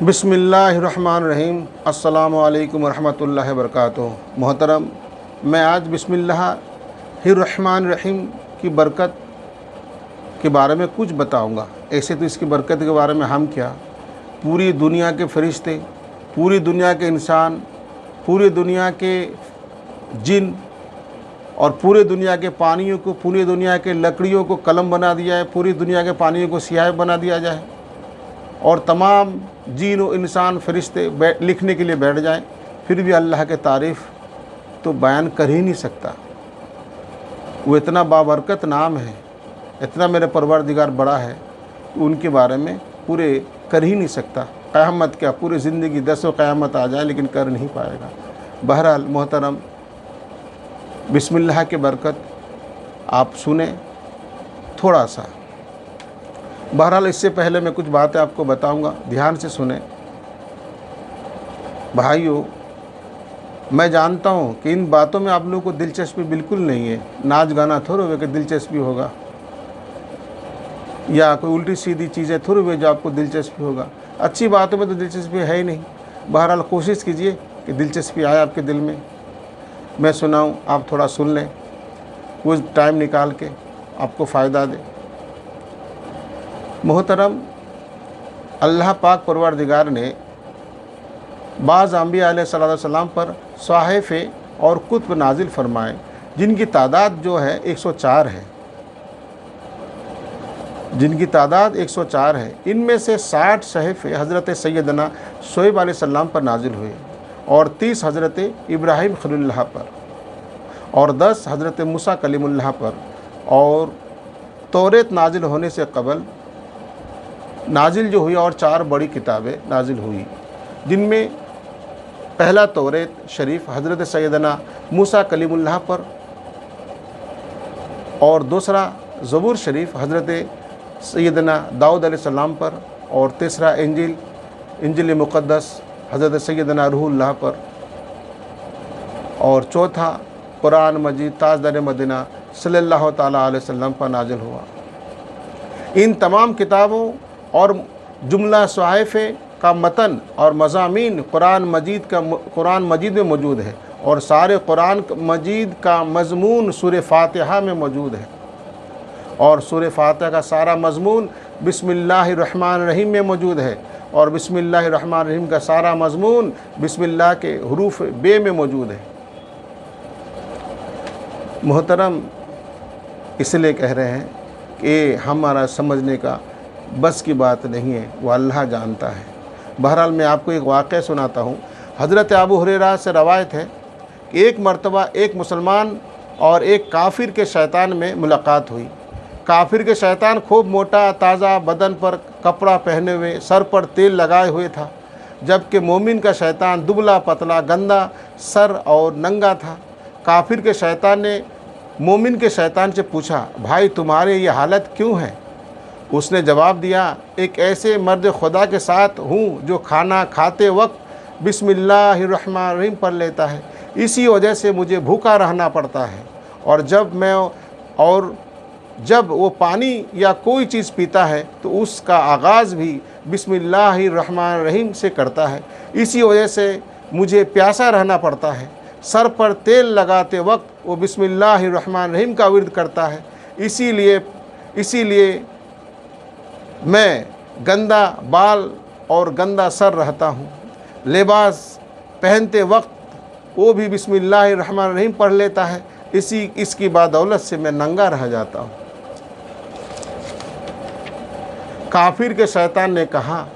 बिस्मिल्लाहिर्रहमानिर्रहीम। अस्सलामु अलैकुम वरहमतुल्लाहि वबरकातुहू। मोहतरम, मैं आज बिस्मिल्लाहिर्रहमानिर्रहीम की बरकत के बारे में कुछ बताऊंगा। ऐसे तो इसकी बरकत के बारे में हम क्या, पूरी दुनिया के फरिश्ते, पूरी दुनिया के इंसान, पूरी दुनिया के जिन और पूरे दुनिया के पानियों को, पूरी दुनिया के लकड़ियों को कलम बना दिया है, पूरी दुनिया के पानियों को स्याह बना दिया जाए और तमाम जीन और इंसान फरिश्ते लिखने के लिए बैठ जाएं, फिर भी अल्लाह के तारीफ़ तो बयान कर ही नहीं सकता। वो इतना बाबरकत नाम है, इतना मेरे परवरदिगार बड़ा है, उनके बारे में पूरे कर ही नहीं सकता। क़यामत क्या, पूरी ज़िंदगी 10 क़यामत आ जाए लेकिन कर नहीं पाएगा। बहरहाल मोहतरम, बिस्मिल्लाह की बरकत आप सुने थोड़ा सा। बहरहाल इससे पहले मैं कुछ बातें आपको बताऊंगा, ध्यान से सुने। भाइयों, मैं जानता हूं कि इन बातों में आप लोगों को दिलचस्पी बिल्कुल नहीं है। नाच गाना थोड़े हुए कि दिलचस्पी होगा, या कोई उल्टी सीधी चीज़ें थोड़ी हुए जो आपको दिलचस्पी होगा। अच्छी बातों में तो दिलचस्पी है ही नहीं। बहरहाल कोशिश कीजिए कि दिलचस्पी आए आपके दिल में। मैं सुनाऊं, आप थोड़ा सुन लें, कुछ टाइम निकाल के आपको फ़ायदा दे। मोहतरम, अल्लाह पाक परवरदिगार ने बाज़ अंबिया अलैहिस्सलाम पर सहाफ़े और कुतुब नाजिल फरमाए, जिनकी तादाद जो है 104 है, जिनकी तादाद 104 है। इनमें से 60 सहाफ़े हज़रत सैयदना शुएब अलैहिस्सलाम पर नाजिल हुए और 30 हज़रत इब्राहीम खलीलुल्लाह पर और 10 हज़रत मूसा कलीमुल्लाह पर। और तौरेत नाजिल होने से कबल नाजिल जो हुई और 4 बड़ी किताबें नाजिल हुई, जिनमें पहला तौरेत शरीफ हज़रत सैयदना मूसा कलीमुल्लाह पर और दूसरा ज़बूर शरीफ हज़रत सैयदना दाऊद अलैहिस्सलाम पर और तीसरा इंजिल मुक़द्दस हज़रत सैयदना रूहुल्लाह पर और चौथा कुरान मजीद ताजदार मदीना सल्लल्लाहु ताला अलैहि वसल्लम पर नाजिल हुआ। इन तमाम किताबों और जुमला सहाफ़े का मतन और मज़ामीन कुरान मजीद में मौजूद है और सारे कुरान मजीद का मज़मून सूरह फ़ातिहा में मौजूद है और सूरह फ़ातिहा का सारा मज़मून बिस्मिल्लाहिर्रहमानिर्रहीम में मौजूद है और बिस्मिल्लाहिर्रहमानिर्रहीम का सारा मज़मून बिस्मिल्लाह के हुरूफ बे में मौजूद है। मोहतरम, इसलिए कह रहे हैं कि हमारा समझने का बस की बात नहीं है, वो अल्लाह जानता है। बहरहाल मैं आपको एक वाक़या सुनाता हूँ। हज़रत अबू हुरैरा से रवायत है कि एक मरतबा एक मुसलमान और एक काफिर के शैतान में मुलाकात हुई। काफिर के शैतान खूब मोटा ताज़ा, बदन पर कपड़ा पहने हुए, सर पर तेल लगाए हुए था, जबकि मोमिन का शैतान दुबला पतला, गंदा सर और नंगा था। काफिर के शैतान ने मोमिन के शैतान से पूछा, भाई तुम्हारे ये हालत क्यों है? उसने जवाब दिया, एक ऐसे मर्द खुदा के साथ हूँ जो खाना खाते वक्त बिस्मिल्लाहिर्रहमानिर्रहीम पढ़ लेता है, इसी वजह से मुझे भूखा रहना पड़ता है। और जब वो पानी या कोई चीज़ पीता है तो उसका आगाज़ भी बिस्मिल्लाहिर्रहमानिर्रहीम से करता है, इसी वजह से मुझे प्यासा रहना पड़ता है। सर पर तेल लगाते वक्त वो बिस्मिल्लाहिर्रहमानिर्रहीम का विर्द करता है, इसीलिए मैं गंदा बाल और गंदा सर रहता हूँ। लिबास पहनते वक्त वो भी बिस्मिल्लाहिर्रहमानिर्रहीम पढ़ लेता है, इसकी बदौलत से मैं नंगा रह जाता हूँ। काफिर के शैतान ने कहा,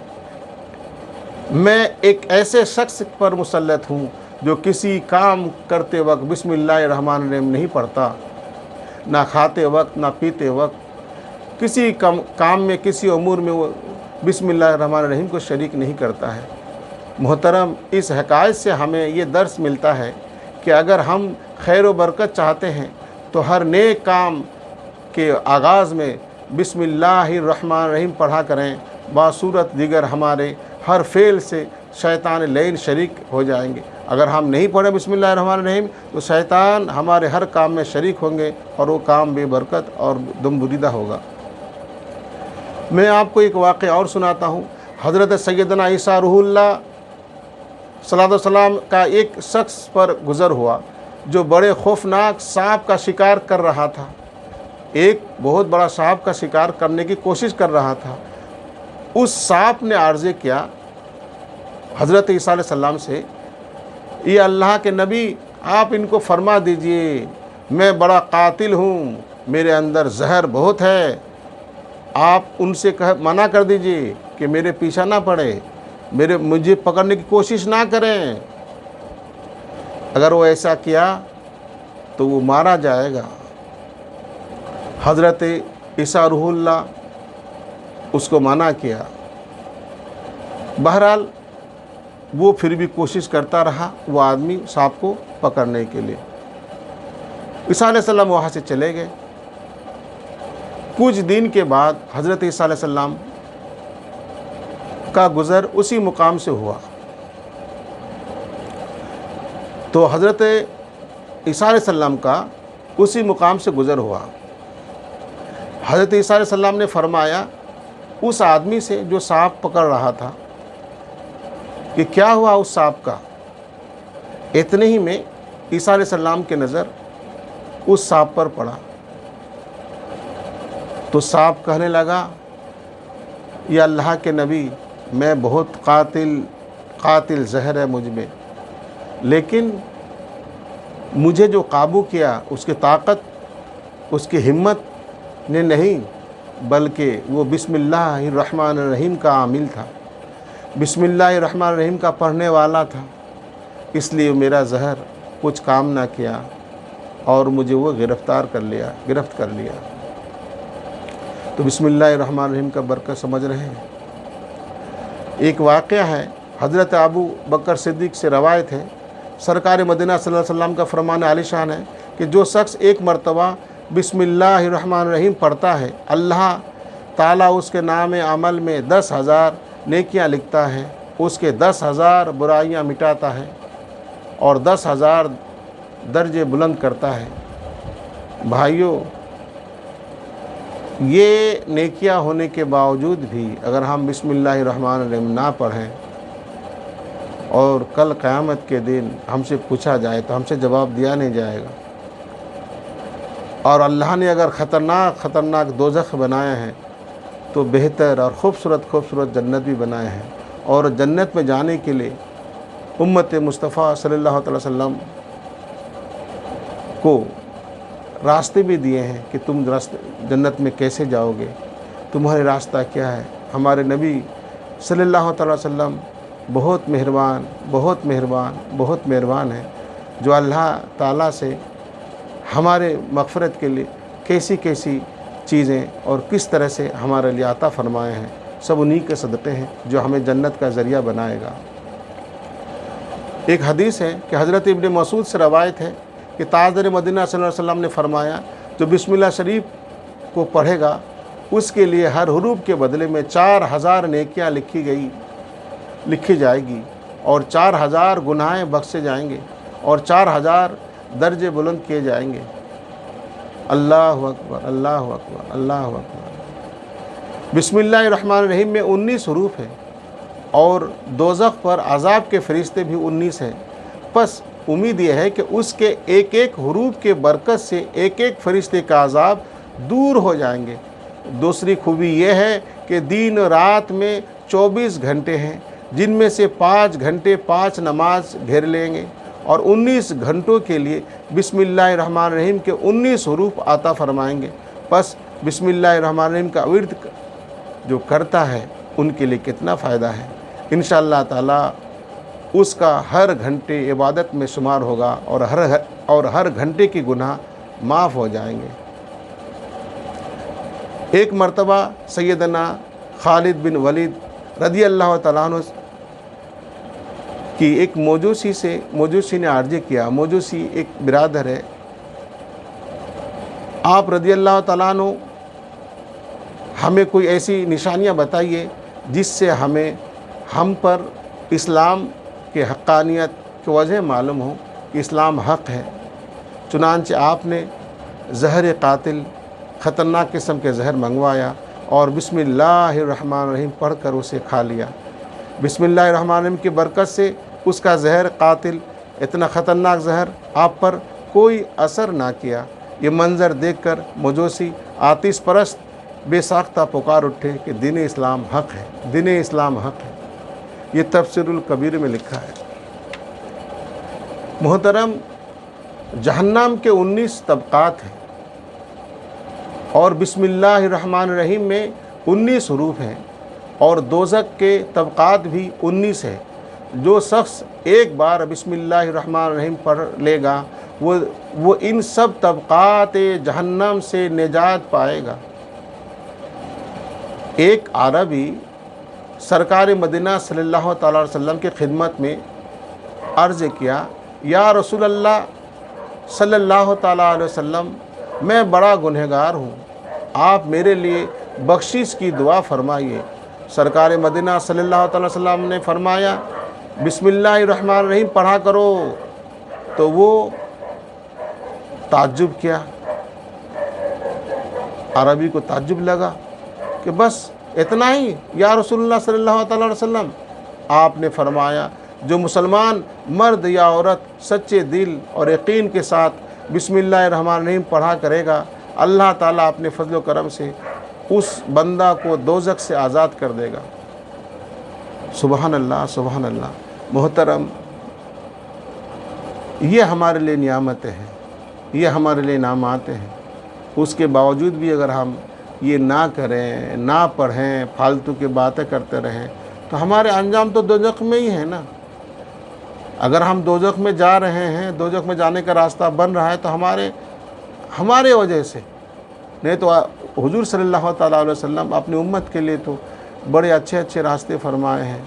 मैं एक ऐसे शख्स पर मुसल्लत हूँ जो किसी काम करते वक्त बिस्मिल्लाहिर्रहमानिर्रहीम नहीं पढ़ता, ना खाते वक्त ना पीते वक्त, किसी काम में, किसी उमूर में वो बिस्मिल्लाहिर्रहमानिर्रहीम को शरीक नहीं करता है। मोहतरम, इस हकायत से हमें ये दर्स मिलता है कि अगर हम खैर व बरकत चाहते हैं तो हर नेक काम के आगाज़ में बिस्मिल्लाहिर्रहमानिर्रहीम पढ़ा करें। बासूरत दिगर हमारे हर फ़ेल से शैतान लैन शरीक हो जाएंगे। अगर हम नहीं पढ़ें बिस्मिल्लाहिर्रहमानिर्रहीम तो शैतान हमारे हर काम में शरीक होंगे और वो काम बेबरकत और दुमबुरीदा होगा। मैं आपको एक वाक़या और सुनाता हूँ। हज़रत सैयदना ईसा रूहुल्लाह सलाम का एक शख्स पर गुज़र हुआ जो बड़े खौफनाक सांप का शिकार कर रहा था, एक बहुत बड़ा सांप का शिकार करने की कोशिश कर रहा था। उस सांप ने अर्ज़ किया हज़रत ईसा अलैहिस्सलाम से, ये अल्लाह के नबी, आप इनको फरमा दीजिए मैं बड़ा कातिल हूँ, मेरे अंदर जहर बहुत है, आप उनसे मना कर दीजिए कि मेरे पीछा ना पड़े, मुझे पकड़ने की कोशिश ना करें। अगर वो ऐसा किया तो वो मारा जाएगा। हज़रत ईसा रूहुल्लाह उसको मना किया। बहरहाल वो फिर भी कोशिश करता रहा, वो आदमी सांप को पकड़ने के लिए। ईसा अलैहिस्सलाम वहाँ से चले गए। कुछ दिन के बाद हज़रत ईसा अलैहिस्सलाम का गुज़र उसी मुकाम से हुआ। तो हज़रत ईसा अलैहिस्सलाम का उसी मुकाम से गुज़र हुआ। हज़रत ईसा अलैहिस्सलाम ने फरमाया उस आदमी से जो सांप पकड़ रहा था कि क्या हुआ उस सांप का। इतने ही में ईसा अलैहिस्सलाम की नज़र उस सांप पर पड़ा तो सांप कहने लगा, या अल्लाह के नबी, मैं बहुत कातिल जहर है मुझ में, लेकिन मुझे जो काबू किया उसकी ताकत, उसकी हिम्मत ने नहीं, बल्कि वो बिस्मिल्लाहिर्रहमानिर्रहीम का आमिल था, बिस्मिल्लाहिर्रहमानिर्रहीम का पढ़ने वाला था, इसलिए मेरा जहर कुछ काम ना किया और मुझे वो गिरफ़्त कर लिया। तो बिस्मिल्लाहिर्रहमानिर्रहीम का बरकत समझ रहे हैं। एक वाक़या है, हज़रत अबू बकर सिद्दीक़ से रवायत है, सरकार मदीना सल्लल्लाहु अलैहि वसल्लम का फरमान आलिशान है कि जो शख्स एक मरतबा बिस्मिल्लाहिर्रहमानिर्रहीम पढ़ता है, अल्लाह ताला उसके नाम अमल में 10,000 नेकियां लिखता है, उसके 10,000 बुराइयां मिटाता है और 10,000 दर्जे बुलंद करता है। भाइयों, ये नेकियां होने के बावजूद भी अगर हम बिस्मिल्लाहिर्रहमानिर्रहीम ना पढ़ें और कल क़यामत के दिन हमसे पूछा जाए तो हमसे जवाब दिया नहीं जाएगा। और अल्लाह ने अगर ख़तरनाक दोज़ख बनाए हैं तो बेहतर और खूबसूरत जन्नत भी बनाए हैं। और जन्नत में जाने के लिए उम्मत मुस्तफ़ा सल्लल्लाहु अलैहि वसल्लम को रास्ते भी दिए हैं कि तुम जन्नत में कैसे जाओगे, तुम्हारे रास्ता क्या है। हमारे नबी सल्लल्लाहु अलैहि वसल्लम बहुत मेहरबान हैं, जो अल्लाह ताला से हमारे मग़फ़िरत के लिए कैसी चीज़ें और किस तरह से हमारे लिए अता फ़रमाए हैं, सब उन्हीं के सदक़े हैं जो हमें जन्नत का ज़रिया बनाएगा। एक हदीस है कि हज़रत इब्न मसूद से रवायत है कि ताजदार मदीना सल्लल्लाहु अलैहि वसल्लम ने फरमाया, जो बिस्मिल्लाह शरीफ को पढ़ेगा उसके लिए हर हुरूफ के बदले में 4,000 नेकियां लिखी जाएगी और 4,000 गुनाहें बख्शे जाएंगे और 4,000 दर्जे बुलंद किए जाएंगे। अल्लाहु अकबर, अल्लाहु अकबर, अल्लाहु अकबर। बिस्मिल्लाहिर्रहमानिर्रहीम में 19 हुरूफ है और दोज़ख पर अज़ाब के फ़रिश्ते भी 19 हैं। बस उम्मीद यह है कि उसके एक एक हुरूफ के बरकत से एक एक फ़रिश्ते का अज़ाब दूर हो जाएंगे। दूसरी खूबी यह है कि दिन रात में 24 घंटे हैं, जिनमें से 5 घंटे 5 नमाज घेर लेंगे और 19 घंटों के लिए बिस्मिल्लाहिर्रहमानिर्रहीम के 19 हुरूफ अता फ़रमाएंगे। बस बिस्मिल्लाहिर्रहमानिर्रहीम का विर्द जो करता है उनके लिए कितना फ़ायदा है। इंशाअल्लाह ताला उसका हर घंटे इबादत में शुमार होगा और हर घंटे की गुनाह माफ़ हो जाएंगे। एक मरतबा सैयदना खालिद बिन वलीद रज़ी अल्लाह तआला अन्हु की एक मौजूसी ने अर्ज़ किया। मौजूसी एक बिरादर है, आप रज़ी अल्लाह तआला अन्हु हमें कोई ऐसी निशानियाँ बताइए जिससे हम पर इस्लाम के हक़ानियत की वजह मालूम हो कि इस्लाम हक़ है। चुनांचे आपने ज़हर कातिल ख़तरनाक किस्म के जहर मंगवाया اور बिस्मिल्लाहिर्रहमानिर्रहीम पढ़ कर उसे खा लिया। बिस्मिल्लाहिर्रहमानिर्रहीम की बरकत से उसका जहर कातिल, इतना ख़तरनाक जहर आप पर कोई असर ना किया। ये मंज़र देखकर मजूसी आतिश परस्त बेसाख्ता पुकार उठे कि दीन इस्लाम हक़ है, दीन इस्लाम हक़ है। ये तफसीरुल कबीर में लिखा है। मोहतरम, जहन्नम के 19 तबक़ात हैं और बिस्मिल्लाहिर्रहमानिर्रहीम में 19 हरूफ हैं और दोज़ख के तबक़ात भी 19 है। जो शख्स एक बार बिस्मिल्लाहिर्रहमानिर्रहीम पढ़ लेगा वो इन सब तबक़ात जहन्नम से निजात पाएगा। एक अरबी सरकार मदीना सल्लल्लाहु अलैहि वसल्लम की खिदमत में अर्ज़ किया, या रसूल अल्लाह सल्लल्लाहु अलैहि वसल्लम, मैं बड़ा गुनहगार हूँ, आप मेरे लिए बख्शिश की दुआ फरमाइए। सरकार मदीना सल्लल्लाहु अलैहि वसल्लम ने फरमाया, बिस्मिल्लाहिर्रहमानिर्रहीम पढ़ा करो। तो वो ताज्जुब किया, अरबी को ताज्जुब लगा कि बस इतना ही या रसूलुल्लाह सल्लल्लाहु अलैहि वसल्लम। आपने फरमाया, जो मुसलमान मर्द या औरत सच्चे दिल और यकीन के साथ बिस्मिल्लाहिर्रहमानिर्रहीम पढ़ा करेगा, अल्लाह ताला अपने फजल करम से उस बंदा को दोज़ख से आज़ाद कर देगा। सुबहान अल्लाह, सुबहान अल्लाह। मोहतरम, ये हमारे लिए नियामतें हैं, ये हमारे लिए इनामात हैं। उसके बावजूद भी अगर हम ये ना करें, ना पढ़ें, फालतू की बातें करते रहें, तो हमारे अंजाम तो दोज़ख में ही है ना। अगर हम दोज़ख में जा रहे हैं, दोज़ख में जाने का रास्ता बन रहा है, तो हमारे वजह से, नहीं तो हुजूर सल्लल्लाहु अलैहि वसल्लम अपनी उम्मत के लिए तो बड़े अच्छे अच्छे रास्ते फरमाए हैं।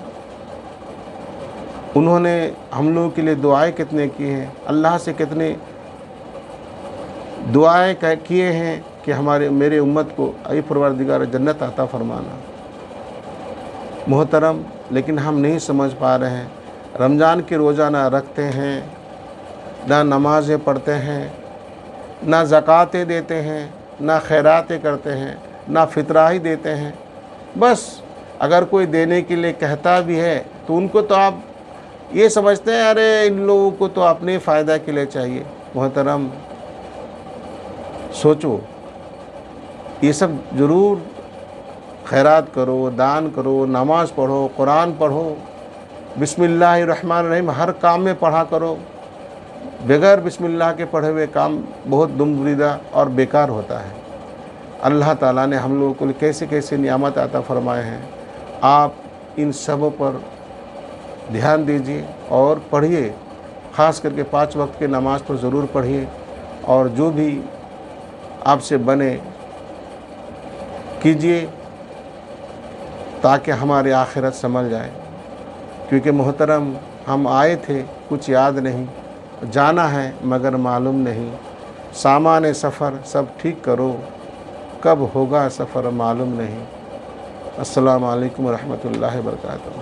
उन्होंने हम लोगों के लिए दुआएं कितने की हैं, अल्लाह से कितने दुआएं किए हैं कि मेरे उम्मत को ऐ परवरदिगार जन्नत अता फरमाना। मोहतरम, लेकिन हम नहीं समझ पा रहे हैं। रमज़ान के रोज़ा ना रखते हैं, ना नमाज़ें पढ़ते हैं, ना ज़कातें देते हैं, ना खैरातें करते हैं, ना फितरा ही देते हैं। बस अगर कोई देने के लिए कहता भी है तो उनको तो आप ये समझते हैं, अरे इन लोगों को तो अपने फ़ायदा के लिए चाहिए। मोहतरम, सोचो, ये सब ज़रूर खैरात करो, दान करो, नमाज़ पढ़ो, कुरान पढ़ो, बिस्मिल्लाहिर्रहमानिर्रहीम हर काम में पढ़ा करो। बगैर बिस्मिल्लाह के पढ़े हुए काम बहुत दुमरीदा और बेकार होता है। अल्लाह ताला ने हम लोगों को कैसे कैसे नियामत अता फरमाए हैं, आप इन सबों पर ध्यान दीजिए और पढ़िए। ख़ास करके 5 वक्त के नमाज़ पर ज़रूर पढ़िए और जो भी आपसे बने कीजिए ताकि हमारी आखिरत संभल जाए। क्योंकि मोहतरम, हम आए थे, कुछ याद नहीं, जाना है मगर मालूम नहीं। सामान सफ़र सब ठीक करो, कब होगा सफ़र मालूम नहीं। अस्सलामु अलैकुम व रहमतुल्लाहि व बरकातहू।